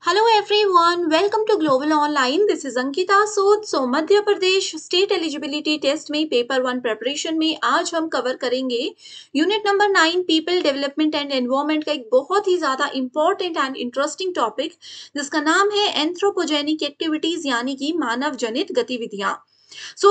Hello everyone, welcome to Global Online. This is Ankita Sood. Madhya Pradesh state eligibility test में paper 1 preparation में आज हम cover करेंगे unit number 9 people development and environment का एक बहुत ही ज्यादा इंपॉर्टेंट एंड इंटरेस्टिंग टॉपिक जिसका नाम है एंथ्रोपोजेनिक एक्टिविटीज यानी कि मानव जनित गतिविधियां.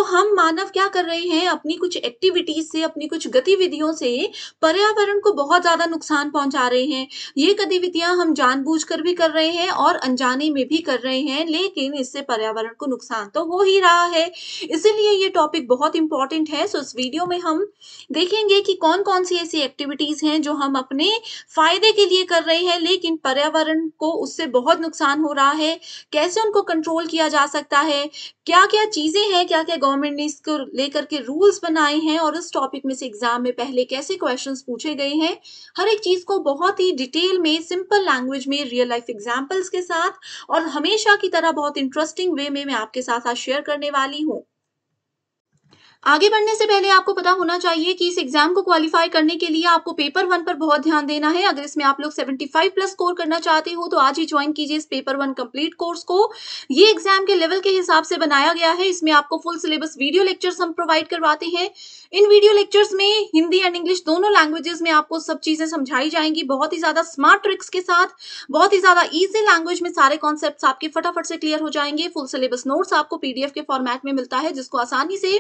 हम मानव क्या कर रहे हैं, अपनी कुछ एक्टिविटीज से, अपनी कुछ गतिविधियों से पर्यावरण को बहुत ज्यादा नुकसान पहुंचा रहे हैं. ये गतिविधियां हम जानबूझकर भी कर रहे हैं और अनजाने में भी कर रहे हैं, लेकिन इससे पर्यावरण को नुकसान तो हो ही रहा है. इसीलिए ये टॉपिक बहुत इंपॉर्टेंट है. इस वीडियो में हम देखेंगे कि कौन कौन सी ऐसी एक्टिविटीज हैं जो हम अपने फायदे के लिए कर रहे हैं लेकिन पर्यावरण को उससे बहुत नुकसान हो रहा है. कैसे उनको कंट्रोल किया जा सकता है, क्या क्या चीजें हैं, क्या क्या गवर्नमेंट ने इसको लेकर के रूल्स बनाए हैं और इस टॉपिक में से एग्जाम में पहले कैसे क्वेश्चंस पूछे गए हैं. हर एक चीज को बहुत ही डिटेल में, सिंपल लैंग्वेज में, रियल लाइफ एग्जांपल्स के साथ और हमेशा की तरह बहुत इंटरेस्टिंग वे में मैं आपके साथ आज शेयर करने वाली हूँ. आगे बढ़ने से पहले आपको पता होना चाहिए कि इस एग्जाम को क्वालिफाई करने के लिए आपको पेपर 1 पर बहुत ध्यान देना है. अगर इसमें आप लोग 75 प्लस स्कोर करना चाहते हो तो आज ही ज्वाइन कीजिए इस पेपर 1 कंप्लीट कोर्स को. ये एग्जाम के लेवल के हिसाब से बनाया गया है. इसमें आपको फुल सिलेबस वीडियो लेक्चर्स हम प्रोवाइड करवाते हैं. इन वीडियो लेक्चर्स में हिंदी एंड इंग्लिश दोनों लैंग्वेजेस में आपको सब चीजें समझाई जाएंगी बहुत ही ज्यादा स्मार्ट ट्रिक्स के साथ. बहुत ही ज्यादा इजी लैंग्वेज में सारे कॉन्सेप्ट्स आपके फटाफट से क्लियर हो जाएंगे. फुल सिलेबस नोट्स आपको पीडीएफ के फॉर्मेट में मिलता है जिसको आसानी से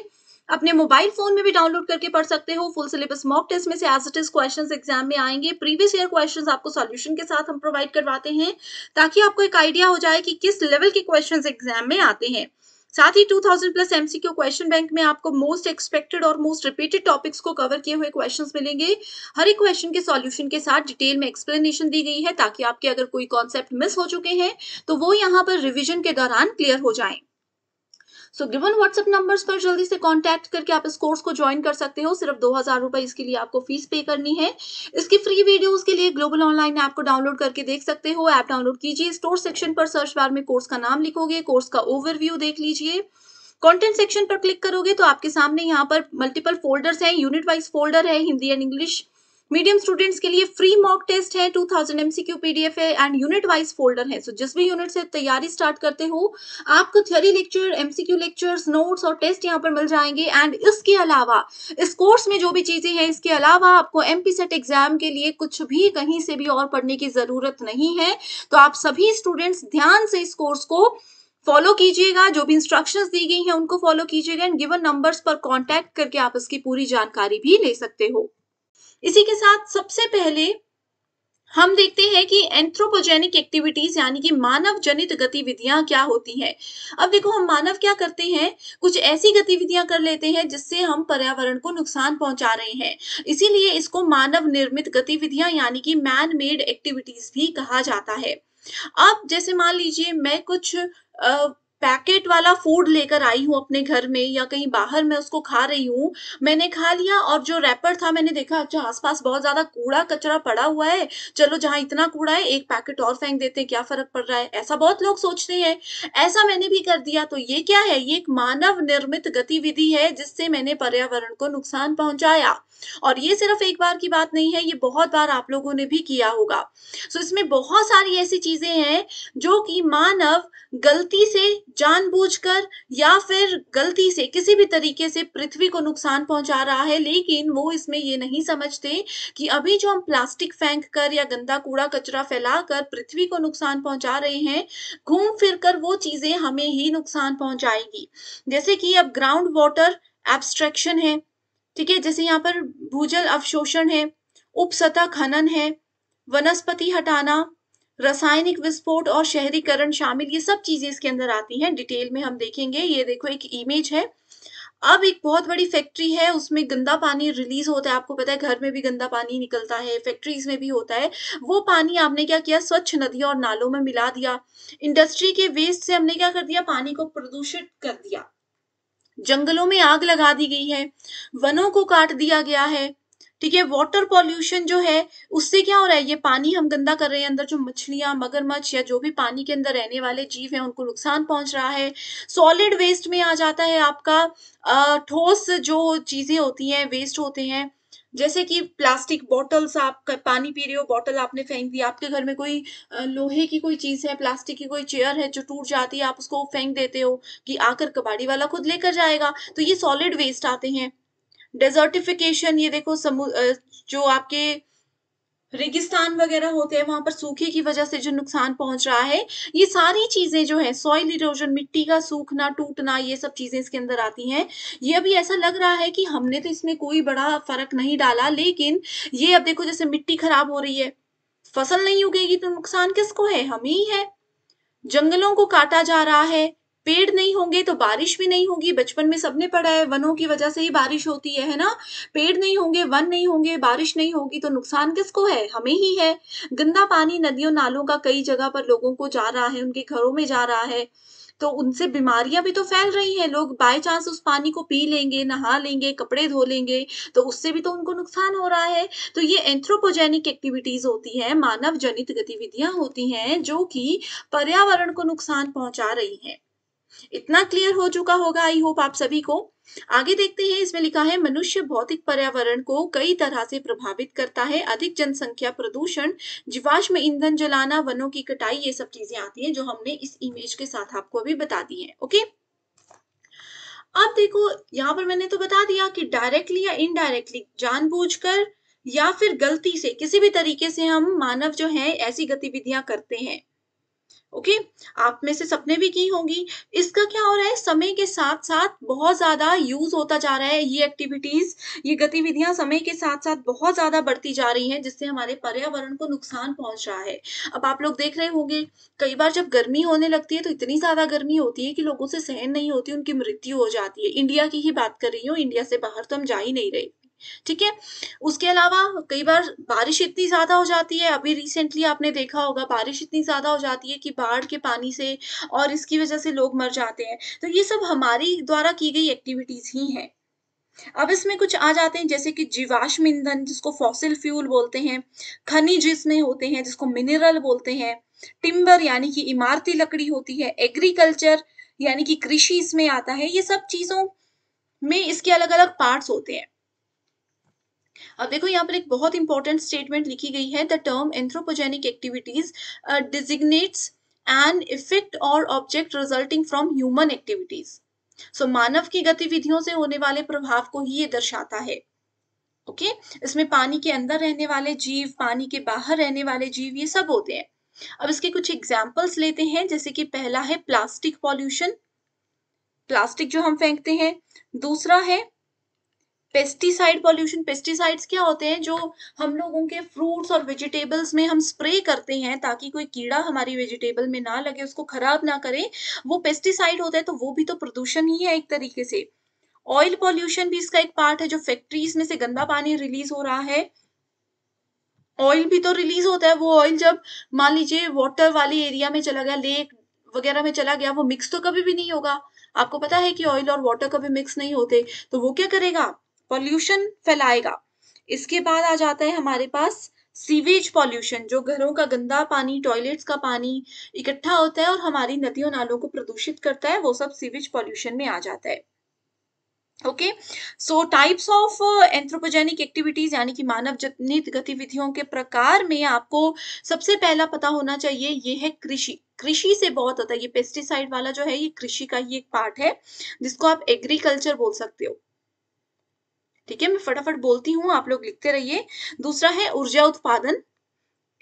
अपने मोबाइल फोन में भी डाउनलोड करके पढ़ सकते हो. फुल सिलेबस मॉक टेस्ट में से as it is questions exam में आएंगे. प्रीवियस ईयर क्वेश्चंस आपको सॉल्यूशन के साथ हम प्रोवाइड करवाते हैं ताकि आपको एक आइडिया हो जाए कि किस लेवल के क्वेश्चंस एग्जाम में आते हैं. साथ ही 2000 प्लस एमसीक्यू क्वेश्चन बैंक में आपको मोस्ट एक्सपेक्टेड और मोस्ट रिपीटेड टॉपिक्स को कवर किए हुए क्वेश्चंस मिलेंगे. हर एक क्वेश्चन के सॉल्यूशन के साथ डिटेल में एक्सप्लेनेशन दी गई है ताकि आपके अगर कोई कॉन्सेप्ट मिस हो चुके हैं तो वो यहाँ पर रिविजन के दौरान क्लियर हो जाएं. गिवन व्हाट्सएप नंबर्स पर जल्दी से कांटेक्ट करके आप इस कोर्स को ज्वाइन कर सकते हो. सिर्फ 2000 रुपए इसके लिए आपको फीस पे करनी है. इसकी फ्री वीडियोस के लिए ग्लोबल ऑनलाइन ऐप को डाउनलोड करके देख सकते हो. ऐप डाउनलोड कीजिए, स्टोर सेक्शन पर सर्च बार में कोर्स का नाम लिखोगे, कोर्स का ओवरव्यू देख लीजिए. कंटेंट सेक्शन पर क्लिक करोगे तो आपके सामने यहाँ पर मल्टीपल फोल्डर्स हैं. यूनिट वाइज फोल्डर है, Hindi and English medium students के लिए फ्री मॉक टेस्ट है, 2000 एमसीक्यू पीडीएफ है एंड यूनिट वाइज फोल्डर है. जिस भी यूनिट से तैयारी स्टार्ट करते हो आपको theory lecture, MCQ lectures, notes और टेस्ट यहाँ पर मिल जाएंगे. एंड इसके अलावा इस कोर्स में जो भी चीजें हैं इसके अलावा आपको एमपी सेट एग्जाम के लिए कुछ भी कहीं से भी और पढ़ने की जरूरत नहीं है. तो आप सभी स्टूडेंट्स ध्यान से इस कोर्स को फॉलो कीजिएगा. जो भी इंस्ट्रक्शंस दी गई हैं उनको फॉलो कीजिएगा एंड गिवन नंबर्स पर कांटेक्ट करके आप इसकी पूरी जानकारी भी ले सकते हो. इसी के साथ सबसे पहले हम देखते हैं कि एंथ्रोपोजेनिक एक्टिविटीज यानी कि मानव जनित गतिविधियां क्या होती हैं. अब देखो, हम मानव क्या करते हैं, कुछ ऐसी गतिविधियां कर लेते हैं जिससे हम पर्यावरण को नुकसान पहुंचा रहे हैं. इसीलिए इसको मानव निर्मित गतिविधियां यानी कि मैन मेड एक्टिविटीज भी कहा जाता है. अब जैसे मान लीजिए मैं कुछ पैकेट वाला फूड लेकर आई हूँ अपने घर में या कहीं बाहर मैं उसको खा रही हूँ. मैंने खा लिया और जो रैपर था मैंने देखा अच्छा आसपास बहुत ज्यादा कूड़ा कचरा पड़ा हुआ है, चलो जहाँ इतना कूड़ा है एक पैकेट और फेंक देते हैं, क्या फर्क पड़ रहा है. ऐसा बहुत लोग सोचते हैं. ऐसा मैंने भी कर दिया. तो ये क्या है, ये एक मानव निर्मित गतिविधि है जिससे मैंने पर्यावरण को नुकसान पहुंचाया. और ये सिर्फ एक बार की बात नहीं है, ये बहुत बार आप लोगों ने भी किया होगा. इसमें बहुत सारी ऐसी चीजें हैं जो कि मानव गलती से, जानबूझकर या फिर गलती से किसी भी तरीके से पृथ्वी को नुकसान पहुंचा रहा है. लेकिन वो इसमें ये नहीं समझते कि अभी जो हम प्लास्टिक फेंक कर या गंदा कूड़ा कचरा फैलाकर पृथ्वी को नुकसान पहुंचा रहे हैं, घूम फिर कर वो चीजें हमें ही नुकसान पहुंचाएगी. जैसे कि अब ग्राउंड वाटर एब्स्ट्रैक्शन है, ठीक है, जैसे यहाँ पर भूजल अवशोषण है, उपसतह खनन है, वनस्पति हटाना, रासायनिक विस्फोट और शहरीकरण शामिल, ये सब चीजें इसके अंदर आती हैं. डिटेल में हम देखेंगे. ये देखो एक इमेज है. अब एक बहुत बड़ी फैक्ट्री है, उसमें गंदा पानी रिलीज होता है. आपको पता है घर में भी गंदा पानी निकलता है, फैक्ट्रीज में भी होता है. वो पानी आपने क्या किया, स्वच्छ नदियों और नालों में मिला दिया. इंडस्ट्री के वेस्ट से हमने क्या कर दिया, पानी को प्रदूषित कर दिया. जंगलों में आग लगा दी गई है, वनों को काट दिया गया है, ठीक है. वाटर पॉल्यूशन जो है उससे क्या हो रहा है, ये पानी हम गंदा कर रहे हैं, अंदर जो मछलियां, मगरमच्छ या जो भी पानी के अंदर रहने वाले जीव हैं उनको नुकसान पहुंच रहा है. सॉलिड वेस्ट में आ जाता है आपका ठोस जो चीजें होती हैं, वेस्ट होते हैं, जैसे कि प्लास्टिक बॉटल्स, आप पानी पी रहे हो, बॉटल आपने फेंक दी, आपके घर में कोई लोहे की कोई चीज है, प्लास्टिक की कोई चेयर है जो टूट जाती है, आप उसको फेंक देते हो कि आकर कबाड़ी वाला खुद लेकर जाएगा, तो ये सॉलिड वेस्ट आते हैं। डेजर्टिफिकेशन, ये देखो जो आपके रेगिस्तान वगैरह होते हैं, वहां पर सूखे की वजह से जो नुकसान पहुंच रहा है, ये सारी चीजें जो है, सॉइल इरोजन, मिट्टी का सूखना, टूटना, ये सब चीजें इसके अंदर आती हैं। ये अभी ऐसा लग रहा है कि हमने तो इसमें कोई बड़ा फर्क नहीं डाला, लेकिन ये अब देखो जैसे मिट्टी खराब हो रही है, फसल नहीं उगेगी तो नुकसान किसको है? हमें ही है। जंगलों को काटा जा रहा है, पेड़ नहीं होंगे तो बारिश भी नहीं होगी। बचपन में सबने पढ़ा है, वनों की वजह से ही बारिश होती है ना? पेड़ नहीं होंगे, वन नहीं होंगे, बारिश नहीं होगी तो नुकसान किसको है? हमें ही है। गंदा पानी नदियों नालों का कई जगह पर लोगों को जा रहा है, उनके घरों में जा रहा है, तो उनसे बीमारियां भी तो फैल रही हैं। लोग बाय चांस उस पानी को पी लेंगे, नहा लेंगे, कपड़े धो लेंगे, तो उससे भी तो उनको नुकसान हो रहा है। तो ये एंथ्रोपोजेनिक एक्टिविटीज होती हैं, मानव जनित गतिविधियां होती हैं जो कि पर्यावरण को नुकसान पहुंचा रही हैं। इतना क्लियर हो चुका होगा आई होप आप सभी को। आगे देखते हैं, इसमें लिखा है मनुष्य भौतिक पर्यावरण को कई तरह से प्रभावित करता है। अधिक जनसंख्या, प्रदूषण, जीवाश्म ईंधन जलाना, वनों की कटाई, ये सब चीजें आती हैं जो हमने इस इमेज के साथ आपको अभी बता दी है। ओके, अब देखो यहाँ पर मैंने तो बता दिया कि डायरेक्टली या इनडायरेक्टली, जानबूझकर या फिर गलती से, किसी भी तरीके से हम मानव जो है ऐसी गतिविधियां करते हैं। ओके, आप में से सबने भी की होंगी। इसका क्या हो रहा है, समय के साथ साथ बहुत ज्यादा यूज होता जा रहा है। ये एक्टिविटीज, ये गतिविधियां समय के साथ साथ बहुत ज्यादा बढ़ती जा रही हैं, जिससे हमारे पर्यावरण को नुकसान पहुंच रहा है। अब आप लोग देख रहे होंगे, कई बार जब गर्मी होने लगती है तो इतनी ज्यादा गर्मी होती है कि लोगों से सहन नहीं होती, उनकी मृत्यु हो जाती है। इंडिया की ही बात कर रही हूँ, इंडिया से बाहर तो हम जा ही नहीं रहे। ठीक है, उसके अलावा कई बार बारिश इतनी ज्यादा हो जाती है, अभी रिसेंटली आपने देखा होगा, बारिश इतनी ज्यादा हो जाती है कि बाढ़ के पानी से और इसकी वजह से लोग मर जाते हैं। तो ये सब हमारी द्वारा की गई एक्टिविटीज ही है। अब इसमें कुछ आ जाते हैं जैसे कि जीवाश्म ईंधन, जिसको फॉसिल फ्यूल बोलते हैं, खनिज इसमें होते हैं जिसको मिनरल बोलते हैं, टिम्बर यानी कि इमारती लकड़ी होती है, एग्रीकल्चर यानी कि कृषि इसमें आता है। ये सब चीजों में इसके अलग अलग पार्ट्स होते हैं। अब देखो यहाँ पर एक बहुत इंपॉर्टेंट स्टेटमेंट लिखी गई है, the term anthropogenic activities designates an effect or object resulting from human activities. So मानव की गतिविधियों से होने वाले प्रभाव को ही ये दर्शाता है। ओके, इसमें पानी के अंदर रहने वाले जीव, पानी के बाहर रहने वाले जीव, ये सब होते हैं। अब इसके कुछ एग्जाम्पल्स लेते हैं, जैसे कि पहला है प्लास्टिक पॉल्यूशन, प्लास्टिक जो हम फेंकते हैं। दूसरा है पेस्टिसाइड पॉल्यूशन। पेस्टिसाइड्स क्या होते हैं, जो हम लोगों के फ्रूट्स और वेजिटेबल्स में हम स्प्रे करते हैं ताकि कोई कीड़ा हमारी वेजिटेबल में ना लगे, उसको खराब ना करे, वो पेस्टिसाइड होता है। तो वो भी तो प्रदूषण ही है एक तरीके से। ऑयल पॉल्यूशन भी इसका एक पार्ट है, जो फैक्ट्रीज में से गंदा पानी रिलीज हो रहा है, ऑयल भी तो रिलीज होता है। वो ऑयल जब मान लीजिए वाटर वाली एरिया में चला गया, लेक वगैरह में चला गया, वो मिक्स तो कभी भी नहीं होगा। आपको पता है कि ऑयल और वाटर कभी मिक्स नहीं होते, तो वो क्या करेगा, पॉल्यूशन फैलाएगा। इसके बाद आ जाता है हमारे पास सीवेज पॉल्यूशन, जो घरों का गंदा पानी, टॉयलेट्स का पानी इकट्ठा होता है और हमारी नदियों नालों को प्रदूषित करता है, वो सब सीवेज पॉल्यूशन में आ जाता है। Okay, so types of anthropogenic activities यानी कि मानव जनित गतिविधियों के प्रकार में आपको सबसे पहला पता होना चाहिए, ये है कृषि। कृषि से बहुत होता है, ये पेस्टिसाइड वाला जो है ये कृषि का ही एक पार्ट है, जिसको आप एग्रीकल्चर बोल सकते हो। ठीक है, मैं फटाफट बोलती हूँ, आप लोग लिखते रहिए। दूसरा है ऊर्जा उत्पादन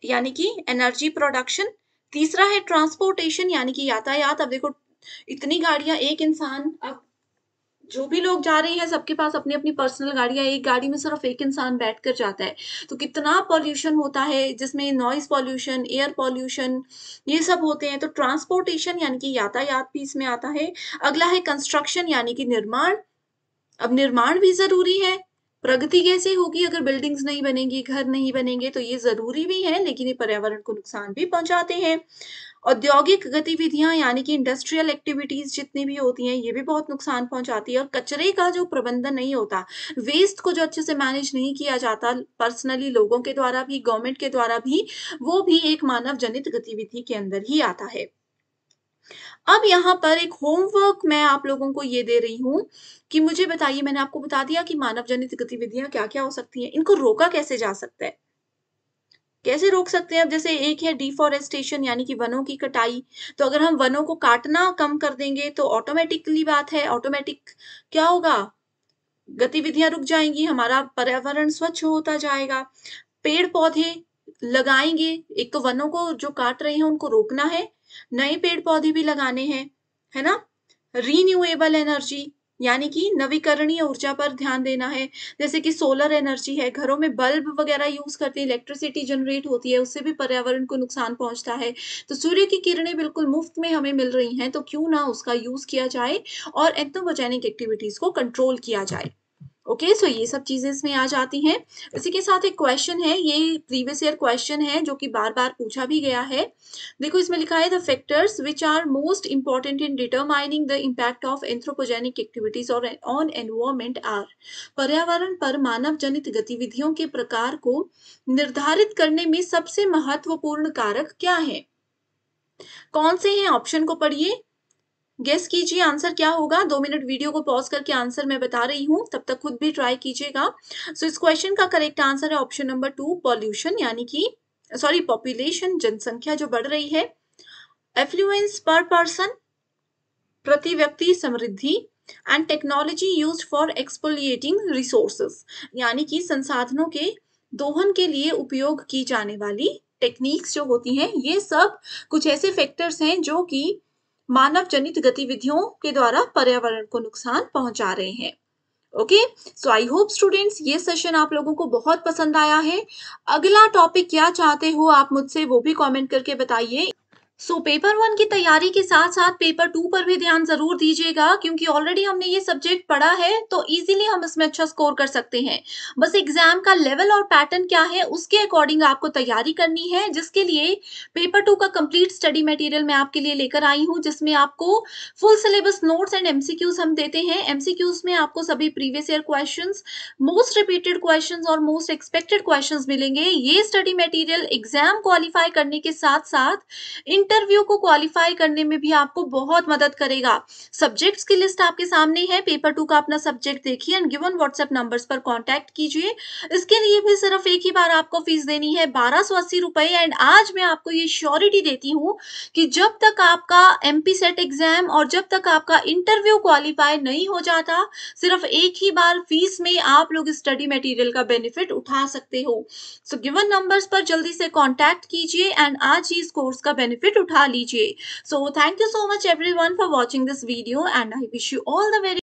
यानी कि एनर्जी प्रोडक्शन। तीसरा है ट्रांसपोर्टेशन यानी कि यातायात। अब देखो इतनी गाड़ियां, एक इंसान, अब जो भी लोग जा रहे हैं सबके पास अपनी अपनी पर्सनल गाड़ियां, एक गाड़ी में सिर्फ एक इंसान बैठकर जाता है, तो कितना पॉल्यूशन होता है, जिसमें नॉइज पॉल्यूशन, एयर पॉल्यूशन, ये सब होते हैं। तो ट्रांसपोर्टेशन यानी कि यातायात भी इसमें आता है। अगला है कंस्ट्रक्शन यानी कि निर्माण। अब निर्माण भी जरूरी है, प्रगति कैसे होगी अगर बिल्डिंग्स नहीं बनेंगी, घर नहीं बनेंगे, तो ये जरूरी भी है, लेकिन ये पर्यावरण को नुकसान भी पहुंचाते हैं। औद्योगिक गतिविधियां यानी कि इंडस्ट्रियल एक्टिविटीज जितनी भी होती हैं, ये भी बहुत नुकसान पहुंचाती है। और कचरे का जो प्रबंधन नहीं होता, वेस्ट को जो अच्छे से मैनेज नहीं किया जाता पर्सनली, लोगों के द्वारा भी, गवर्नमेंट के द्वारा भी, वो भी एक मानव जनित गतिविधि के अंदर ही आता है। अब यहाँ पर एक होमवर्क मैं आप लोगों को ये दे रही हूँ कि मुझे बताइए, मैंने आपको बता दिया कि मानव जनित गतिविधियाँ क्या-क्या हो सकती हैं, इनको रोका कैसे जा सकता है? कैसे रोक सकते हैं? अब जैसे एक है डिफॉरेस्टेशन यानी कि वनों की कटाई, तो अगर हम वनों को काटना कम कर देंगे तो ऑटोमैटिकली बात है, ऑटोमैटिक क्या होगा? गतिविधियाँ रुक जाएँगी, हमारा पर्यावरण स्वच्छ होता जाएगा। पेड़-पौधे लगाएँगे, एक तो वनों को जो काट रहे हैं उनको रोकना है, नए पेड़-पौधे भी लगाने हैं, है ना? रिन्यूएबल एनर्जी यानी कि नवीकरणीय ऊर्जा पर ध्यान देना है, जैसे कि सोलर एनर्जी है, घरों में बल्ब वगैरह यूज़ करते हैं, इलेक्ट्रिसिटी जनरेट होती है, उससे भी पर्यावरण को नुकसान पहुँचता है। तो सूर्य की किरणें बिल्कुल मुफ्त में हमें मिल रही हैं, तो क्यों ना उसका यूज़ किया जाए और एंथ्रोपोजेनिक एक्टिविटीज़ को कंट्रोल किया जाए। ओके, सो ये सब चीज़ें इसमें आ जाती हैं। इसी के साथ एक क्वेश्चन है, ये प्रीवियस ईयर क्वेश्चन है जो कि बार-बार पूछा भी गया है। देखो इसमें लिखा है the factors which are most important in determining the impact of anthropogenic activities और ऑन एनवायरनमेंट आर। पर्यावरण पर मानव जनित गतिविधियों के प्रकार को निर्धारित करने में सबसे महत्वपूर्ण कारक क्या है? कौन से हैं? ऑप्शन को पढ़िए, गेस कीजिए आंसर क्या होगा। 2 मिनट वीडियो को पॉज़ करके आंसर मैं बता रही हूँ, तब तक खुद भी ट्राई कीजिएगा। सो इस क्वेश्चन का करेक्ट आंसर है ऑप्शन नंबर 2 पॉल्यूशन यानी कि पॉपुलेशन जनसंख्या जो बढ़ रही है, एफ्लुएंस पर पर्सन प्रति व्यक्ति समृद्धि and technology used for exploiting resources यानी कि संसाधनों के दोहन के लिए उपयोग की जाने वाली टेक्निक्स जो होती हैं, ये सब कुछ ऐसे फैक्टर्स हैं जो कि मानव जनित गतिविधियों के द्वारा पर्यावरण को नुकसान पहुंचा रहे हैं। Okay, so I hope students ये सेशन आप लोगों को बहुत पसंद आया है। अगला टॉपिक क्या चाहते हो आप मुझसे वो भी कमेंट करके बताइए। सो पेपर 1 की तैयारी के साथ-साथ पेपर 2 पर भी ध्यान ज़रूर दीजिएगा क्योंकि ऑलरेडी हमने ये सब्जेक्ट पढ़ा है, तो ईज़िली हम इसमें अच्छा स्कोर कर सकते हैं। बस एग्ज़ाम का लेवल और पैटर्न क्या है, उसके अकॉर्डिंग आपको तैयारी करनी है, जिसके लिए पेपर 2 का कंप्लीट स्टडी मटेरियल मैं आपके लिए लेकर आई हूँ, जिसमें आपको full syllabus notes and MCQs हम देते हैं। एमसीक्यूज़ में आपको सभी previous year questions, most repeated questions और मोस्ट एक्सपेक्टेड क्वेश्चंस मिलेंगे। ये स्टडी मटेरियल एग्ज़ाम क्वालीफाई करने के साथ-साथ इंटरव्यू को क्वालिफाई करने में भी आपको बहुत मदद करेगा। सब्जेक्ट्स की लिस्ट आपके सामने है, पेपर 2 का अपना सब्जेक्ट देखिए एंड गिवन व्हाट्सएप नंबर्स पर कांटेक्ट कीजिए। इसके लिए भी सिर्फ एक ही बार आपको फीस देनी है 1280 रुपए एंड आज मैं आपको ये श्योरिटी देती हूँ कि जब तक आपका एमपी सेट एग्जाम और जब तक आपका इंटरव्यू क्वालिफाई नहीं हो जाता, सिर्फ एक ही बार फीस में आप लोग स्टडी मटेरियल का बेनिफिट उठा सकते हो। सो गिवन नंबर्स पर जल्दी से कांटेक्ट कीजिए एंड आज ही इस कोर्स का बेनिफिट उठा लीजिए। So thank you so much everyone for watching this video and I wish you all the very